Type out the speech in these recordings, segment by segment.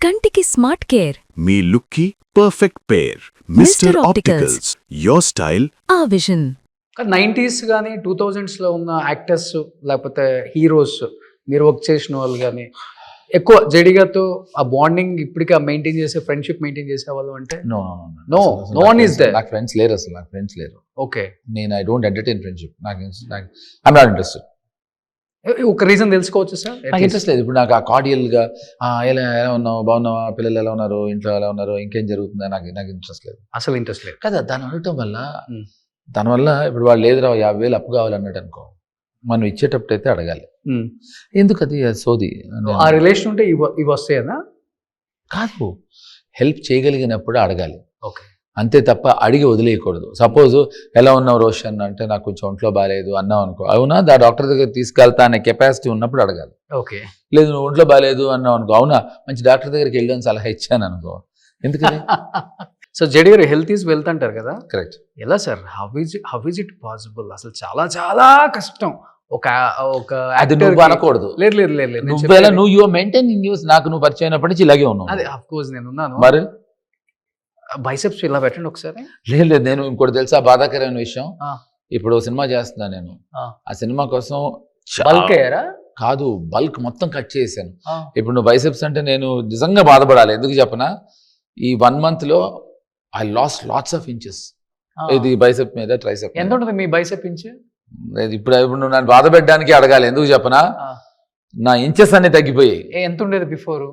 కంటికి smart care మీ లుక్కి perfect pair Mister Opticals your style ఆ విజన్. 90s కానీ 2000sలో ఉన్న యాక్టర్స్ లేకపోతే హీరోస్ మీరు వర్క్ చేసిన వాళ్ళు కానీ ఎక్కువ జడిగాతో ఆ బాండింగ్ ఇప్పటికీ మెయింటైన్ చేసే ఫ్రెండ్షిప్ మెయింటైన్ చేసే వాళ్ళు అంటే No one is there. నాకు ఫ్రెండ్స్ లేరు అసలు. నాకు ఫ్రెండ్స్ లేరు. ఓకే. నేను I don't entertain friendship. I'm not interested. ఒక రీజన్ తెలుసుకోవచ్చు సార్. నాకు ఇంట్రెస్ట్ లేదు. ఇప్పుడు నాకు ఆ కార్డియల్గా ఎలా ఉన్నావు, బాగున్నావా, పిల్లలు ఎలా ఉన్నారు, ఇంట్లో ఎలా ఉన్నారు, ఇంకేం జరుగుతుందా, నాకు ఇంట్రెస్ట్ లేదు. అసలు ఇంట్రెస్ట్ లేదు కదా. దాన్ని అడగటం వల్ల దానివల్ల ఇప్పుడు వాళ్ళు లేదురా 50,000 అప్పు కావాలన్నాడు అనుకో, మనం ఇచ్చేటప్పుడు అయితే అడగాలి. ఎందుకు అది సోది. ఆ రిలేషన్ ఉంటే ఇవి వస్తాయనా కాదు, హెల్ప్ చేయగలిగినప్పుడు అడగాలి. ఓకే. అంతే తప్ప అడిగి వదిలేయకూడదు. సపోజ్ ఎలా ఉన్నావు రోషన్ అంటే నాకు కొంచెం ఒంట్లో బాగాలేదు అన్నావు అనుకో, అవునా డాక్టర్ దగ్గర తీసుకెళ్తా అనే కెపాసిటీ ఉన్నప్పుడు అడగాలి. ఓకే. లేదు నువ్వు ఒంట్లో బాగాలేదు అన్నావు అనుకో, అవునా మంచి డాక్టర్ దగ్గరికి వెళ్ళని సలహా ఇచ్చాను అనుకో. ఎందుకని? సో జడి గారు హెల్త్ ఈజ్ వెల్త్ అంటారు కదా. కరెక్ట్. ఎలా sir how is it possible? అసలు చాలా చాలా కష్టం. అది నువ్వు అనకూడదు. నువ్వు యువర్ మెయింటైనింగ్ న్యూస్. నాకు నువ్వు పరిచయం అయినప్పటి నుంచి ఇలాగే ఉన్నావు. అదే ఆఫ్ కోర్స్ నేను ఉన్నాను. మరి బైసెప్స్ ఇలా పెట్టండి ఒకసారి. లేదు నేను ఇంకోటి తెలుసా బాధాకరమైన విషయం. ఇప్పుడు సినిమా చేస్తున్నా నేను. ఆ సినిమా కోసం బల్క్ అయ్యారా? కాదు, బల్క్ మొత్తం కట్ చేశాను. ఇప్పుడు నువ్వు బైసెప్స్ అంటే నేను నిజంగా బాధపడాలి. ఎందుకు చెప్పనా, ఈ 1 month లో I last lots of inches. ఇది బైసెప్ మీద ట్రైసెప్. ఎంత ఉంటుంది మీ బైసెప్ ఇంచ్? ఇప్పుడు నువ్వు నన్ను బాధ పెట్టడానికి అడగాలి. ఎందుకు చెప్పనా, నా ఇంచెస్ అన్ని తగ్గిపోయాయి. ఎంత ఉండేది బిఫోర్?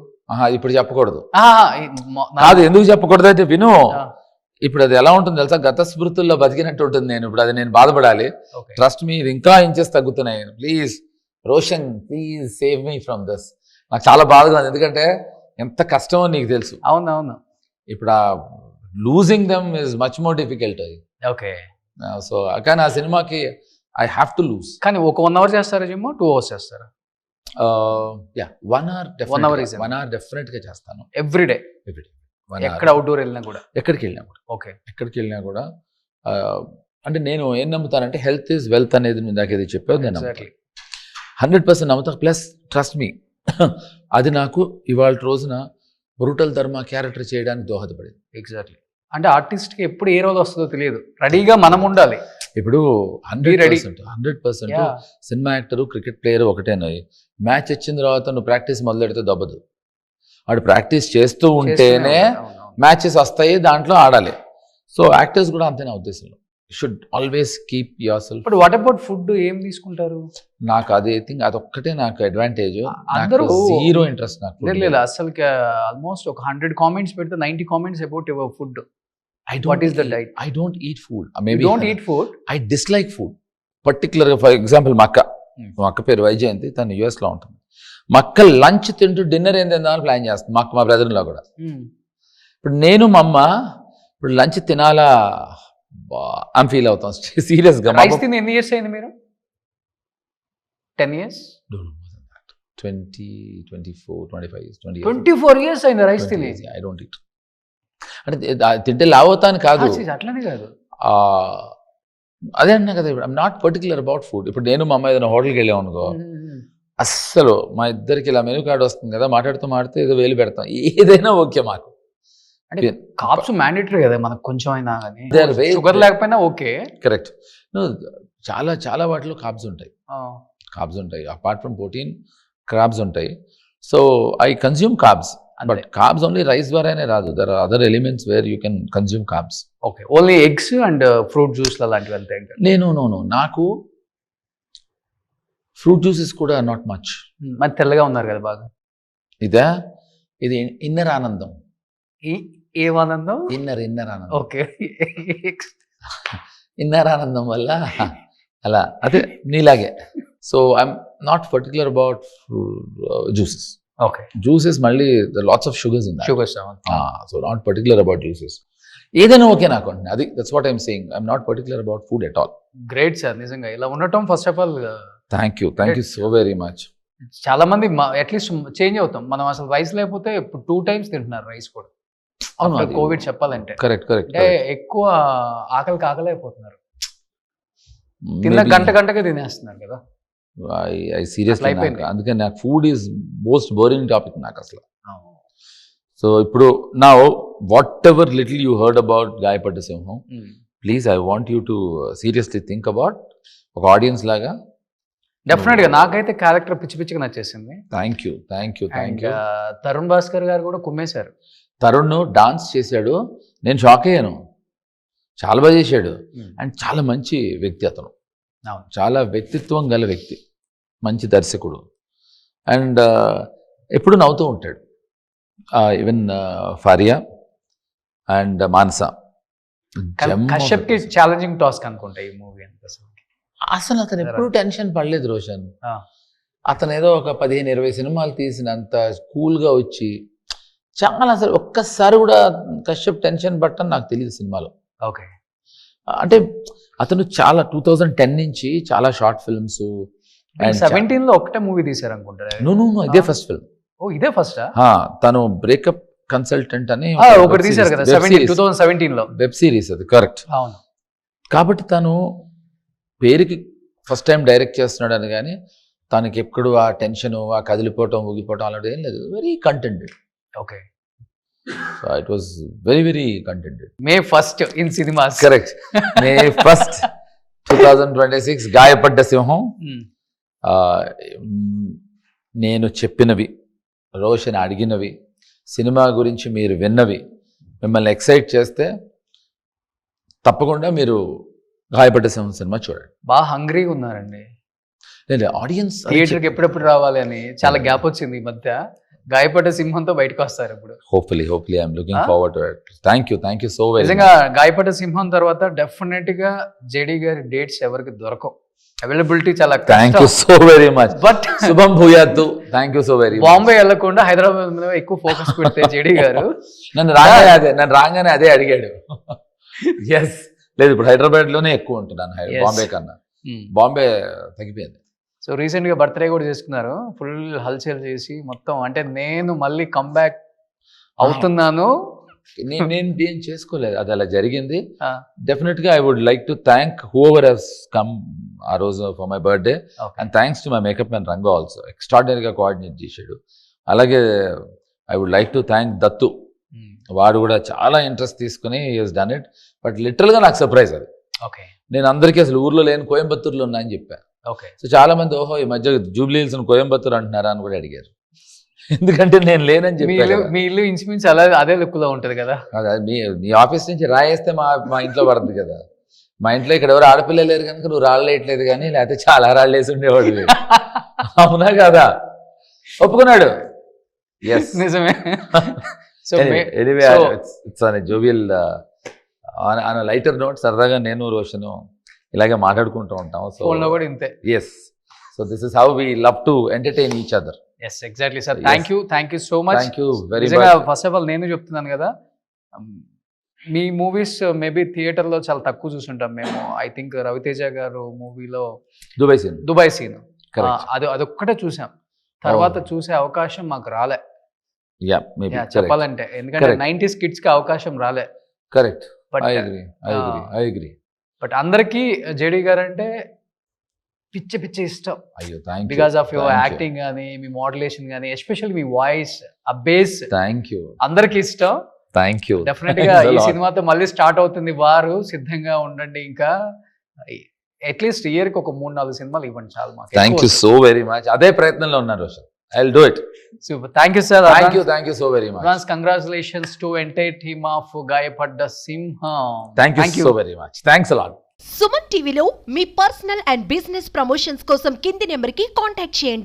ఇప్పుడు చెప్పకూడదు. కాదు, ఎందుకు చెప్పకూడదు అయితే విను. ఇప్పుడు అది ఎలా ఉంటుంది తెలుసా, గత స్మృతుల్లో బతికినట్టు ఉంటుంది. నేను ఇప్పుడు అది నేను బాధపడాలి. ట్రస్ట్ మీ, ఇది ఇంకా ఇంచెస్ తగ్గుతున్నాయి. Please Roshan, please save me from this. నాకు చాలా బాధగా ఉంది, ఎందుకంటే ఎంత కష్టమో నీకు తెలుసు. అవునవును. ఇప్పుడు ఆ losing them is much more difficult. Okay. So కానీ ఆ సినిమాకి ఐ హ్యావ్ టు లూజ్. కానీ ఒక 1 hour చేస్తారా జిమ్? 2 hours చేస్తారా? 1 hour డెఫినెట్ గా చేస్తాను. ఎవ్రీడే ఎక్కడ అవుట్డోర్ వెళ్ళినా కూడా? ఎక్కడికి వెళ్ళినా కూడా అంటే నేను ఏం నమ్ముతానంటే హెల్త్ ఈజ్ వెల్త్ అనేది ఇందాక ఏది చెప్పావు నేను 100% నమ్ముతా. ప్లస్ ట్రస్ట్ మీ, అది నాకు ఇవాళ రోజున బ్రూటల్ ధర్మ క్యారెక్టర్ చేయడానికి దోహదపడింది. ఎగ్జాక్ట్లీ. అంటే ఆర్టిస్ట్కి ఎప్పుడు ఏ రోజు వస్తుందో తెలియదు, రెడీగా మనం ఉండాలి. ఇప్పుడు 100% సినిమా యాక్టర్, క్రికెట్ ప్లేయర్ ఒకటేనాయి. మ్యాచ్ వచ్చిన తర్వాత నువ్వు ప్రాక్టీస్ మొదలెడితే దొబ్బదు. వాడు ప్రాక్టీస్ చేస్తూ ఉంటేనే మ్యాచెస్ వస్తాయి, దాంట్లో ఆడాలి. సో యాక్టర్స్ కూడా అంతే నా ఉద్దేశంలో. Should always keep your self. But what about food? ఏం తీసుకుంటారు? నాకు అదే థింగ్, అదొక్కటే నాకు అడ్వాంటేజ్. అందరూ జీరో ఇంట్రెస్ట్ నాకు. లేదు అసలు ఆల్మోస్ట్ ఒక 100 కామెంట్స్ పెడితే 90 comments about your food. What is the diet? I don't eat food. Maybe you don't eat food? I dislike food. Particularly, for example, మా అక్క పేరు వైజయంతి, తను US లో ఉంటుంది. మా అక్క లంచ్ తింటూ డిన్నర్ ఏం తిందామని ప్లాన్ చేస్తుంది. మా బ్రదర్లో కూడా. ఇప్పుడు నేను మా అమ్మ ఇప్పుడు లంచ్ తినాలా అని ఫీల్ అవుతాం సీరియస్గా. రైస్ తిని ఎన్ని ఇయర్స్ అయింది మీరు? 10 years? 20, 24, 25 years. 24 years అయింది రైస్ తిని? I don't eat. అంటే తింటే లావ్ అవుతాను కాదు, అట్లనే కాదు. అదే అన్నా కదా, ఇప్పుడు I'm not particular about food. ఇప్పుడు నేను మా అమ్మ ఏదైనా హోటల్కి వెళ్ళాం అనుకో, అస్సలు మా ఇద్దరికి ఇలా మెనూ కార్డు వస్తుంది కదా, మాట్లాడితే ఏదో వేలు పెడతాం, ఏదైనా ఓకే మాకు. అంటే కార్బ్స్ మ్యాండేటరీ కదా మనకు, కొంచెం అయినా కానీ. షుగర్ లేకపోయినా ఓకే. కరెక్ట్. చాలా చాలా వాటిలో కార్బ్స్ ఉంటాయి. అపార్ట్ ఫ్రమ్ ప్రోటీన్ కార్బ్స్ ఉంటాయి. So I consume carbs. But carbs only rice ద్వారానే రాదు. There are other elements where you can consume carbs. Okay. Only eggs and fruit juice అలాంటివి అంతే? నాకు ఫ్రూట్ జ్యూసెస్ కూడా నాట్ మచ్. మరి తెల్లగా ఉన్నారు కదా బాగా. ఇది ఇన్నర్ ఆనందం. ఏం ఆనందం? ఇన్నర్ ఆనందం. ఓకే. ఇన్నర్ ఆనందం వల్ల అలా, అదే నీలాగే. So I'm not particular about juices. Okay. Juices మళ్ళీ lots of sugars in that. Sugars. So not particular about juices. ఏదైనా ఓకే నాకు. అది that's what I'm saying. I'm not particular about food at all. Great sir, నిజంగా ఇలా ఉండటం first of all. Thank you so very much. చాలా మంది at least change అవుతాం. మనం అసలు రైస్ లేకపోతే ఇప్పుడు 2 times తింటున్నారు రైస్ కూడా. కోవిడ్ చెప్పాలంటే కరెక్ట్. అంటే ఎక్కువ ఆకలి అయిపోతున్నారు. తిన్న గంటకే తినేస్తున్నారు కదా. I seriously, అందుకే నాకు food is most boring topic నాకు అసలు. సో ఇప్పుడు నా what ever little you heard about గాయపడ్డ సింహం, please I want you to seriously think about ఒక ఆడియన్స్ లాగా. డెఫినెట్ గా నాకైతే క్యారెక్టర్ పిచ్చి పిచ్చిగా నచ్చేసింది. Thank you. తరుణ్ భాస్కర్ గారు కూడా కుమ్మేశారు. తరుణ్ డాన్స్ చేశాడు, నేను షాక్ అయ్యాను, చాలా బాగా చేశాడు. అండ్ చాలా మంచి వ్యక్తి అతను, చాలా వ్యక్తిత్వం గల వ్యక్తి, మంచి దర్శకుడు. అండ్ ఎప్పుడు నవ్వుతూ ఉంటాడు. ఈవెన్ ఫారియా అండ్ మానస. కశ్యప్ కి ఛాలెంజింగ్ టాస్క్ అనుకుంటా ఈ మూవీ. అసలు అతను ఎప్పుడు టెన్షన్ పడలేదు రోషన్. అతను ఏదో ఒక 15-20 సినిమాలు తీసినంత కూల్గా వచ్చి చాలా, అసలు ఒక్కసారి కూడా కశ్యప్ టెన్షన్ పట్టని నాకు తెలియదు సినిమాలో. ఓకే, అంటే అతను చాలా 2010 నుంచి చాలా షార్ట్ ఫిల్మ్స్. 17 లో ఒకటే మూవీ తీశారు అనుకుంటా. నువ్వు ఇదే ఫస్ట్ ఫిల్మ్. ఓ ఇదే ఫస్ట్. తను బ్రేకప్ కన్సల్టెంట్ అని ఒకటి తీశారు కదా 2017 లో, వెబ్ సిరీస్ అది. కరెక్ట్. అవును. కాబట్టి తను పేరుకి ఫస్ట్ టైం డైరెక్ట్ చేస్తున్నాడు అని, కానీ తనకి ఎప్పుడు ఆ టెన్షన్, ఆ కదిలిపోవటం, ఊగిపోవటం అలాంటి ఏం లేదు. Very కంటెంటెడ్. Okay, so it was very కంటెంటెడ్. May 1st in cinemas. Correct. May 1st 2026 గాయపడ్డ సింహం. నేను చెప్పినవి, రోషన్ అడిగినవి, సినిమా గురించి మీరు విన్నవి మిమ్మల్ని ఎక్సైట్ చేస్తే తప్పకుండా మీరు గాయపడ్డ సింహం సినిమా చూడండి. బాగా హంగ్రీగా ఉన్నారండి. లేదు, ఆడియన్స్ థియేటర్కి ఎప్పుడెప్పుడు రావాలి అని చాలా గ్యాప్ వచ్చింది ఈ మధ్య. గాయపడ్డ సింహంతో బయటకు వస్తారు ఇప్పుడు. Hopefully I'm looking forward to it. Thank you so very much. నిజంగా గాయపడ్డ సింహం తర్వాత డెఫినెట్ గా జేడీ గారి డేట్స్ ఎవరికి దొరకవు, అవైలబిలిటీ చాలా. Thank you so very much. But శుభం భూయాత్తు. Thank you so very much. Bombay వెళ్లకుండా హైదరాబాద్ మీద ఎక్కువ ఫోకస్ పెడితే జేడీ గారు నన్ను రాగానే అదే అడిగాడు. ఎస్, లేదు ఇప్పుడు హైదరాబాద్ లోనే ఎక్కువ ఉంటున్నాను, బాంబే కన్నా. బాంబే తగ్గిపోయింది. సో రీసెంట్ గా బర్త్డే కూడా చేసుకున్నారు, ఫుల్ హల్చల్ చేసి మొత్తం. అంటే నేను మళ్ళీ కమ్బ్యాక్ అవుతున్నాను. నేను ఏం చేసుకోలేదు, అది అలా జరిగింది. డెఫినెట్ గా I would like to thank whoever has come ఆ రోజు for my birthday. And thanks to my makeup man Ranga also, ఎక్స్ట్రాడినరీగా కోఆర్డినేట్ చేశాడు. అలాగే I would like to thank Dattu. వాడు కూడా చాలా ఇంట్రెస్ట్ తీసుకుని has done it. But literal గా నాకు సర్ప్రైజ్ అది. ఓకే, నేను అందరికీ అసలు ఊర్లో లేని కోయంబత్తూరులో ఉన్నా అని చెప్పాను. ఓకే. సో చాలా మంది ఓహో ఈ మధ్య జూబ్లీ హిల్స్ కోయంబత్తూరు అంటున్నారా అని కూడా అడిగారు. ఎందుకంటే నేను లేనని చెప్పాను. మీ ఇల్లు ఇంచుమించు అదే లుక్ లో ఉంటది కదా. మీ ఆఫీస్ నుంచి రాయేస్తే మా ఇంట్లో పడుతుంది కదా. మా ఇంట్లో ఇక్కడ ఎవరు ఆడపిల్ల లేరు కనుక నువ్వు రాళ్ళు వేయట్లేదు, కానీ లేకపోతే చాలా రాళ్ళు వేసి ఉండేవాడు. అవునా కదా? ఒప్పుకున్నాడు. ఎస్, నిజమే. So anyway it's on a jovial on a lighter note. సరదాగా నేను రోషను ఇలాగే మాట్లాడుకుంటూ ఉంటాం. సో ఫోన్లో కూడా ఇంతే. Yes, so this is how we love to entertain each other. Yes, exactly sir. Thank you so much. Thank you very నిజంగా much. First of all నేను చెప్తున్నాను కదా, మీ మూవీస్ మేబీ థియేటర్లో చాలా తక్కువ చూసుంటాం మేము. ఐ థింక్ రవితేజ గారు మూవీలో దుబాయ్ సీన్ అదొక్కటే చూసాం. తర్వాత చూసే అవకాశం మాకు రాలే చెప్పాలంటే, ఎందుకంటే 90s kids కి అవకాశం రాలే. కరెక్ట్. బట్ అందరికీ జేడీ గారు అంటే పిచ్చి ఇష్టం. అయ్యో, బికాస్ ఆఫ్ యువర్ యాక్టింగ్ కానీ, మీ మోడ్యులేషన్ కానీ, ఎస్పెషల్లీ మీ వాయిస్, ఆ బేస్ అందరికి ఇష్టం. Thank you. డెఫినెట్ గా ఈ సినిమాతో మళ్ళీ స్టార్ట్ అవుతుంది వారు, సిద్ధంగా ఉండండి. ఇంకా అట్లీస్ట్ ఇయర్ కి ఒక 3-4 సినిమాలు ఇవ్వండి చాలు మాకు. Thank you so very much. అదే ప్రయత్నంలో ఉన్నారు Roshan. I'll do it. Super. Thank you, sir. Thank you so very much. Advance congratulations to entire team of Gayapadda Simham. Thank you so very much. Thanks a lot. Suman టీవీలో మీ personal and business promotions కోసం కింది నెంబర్కి contact చేయండి.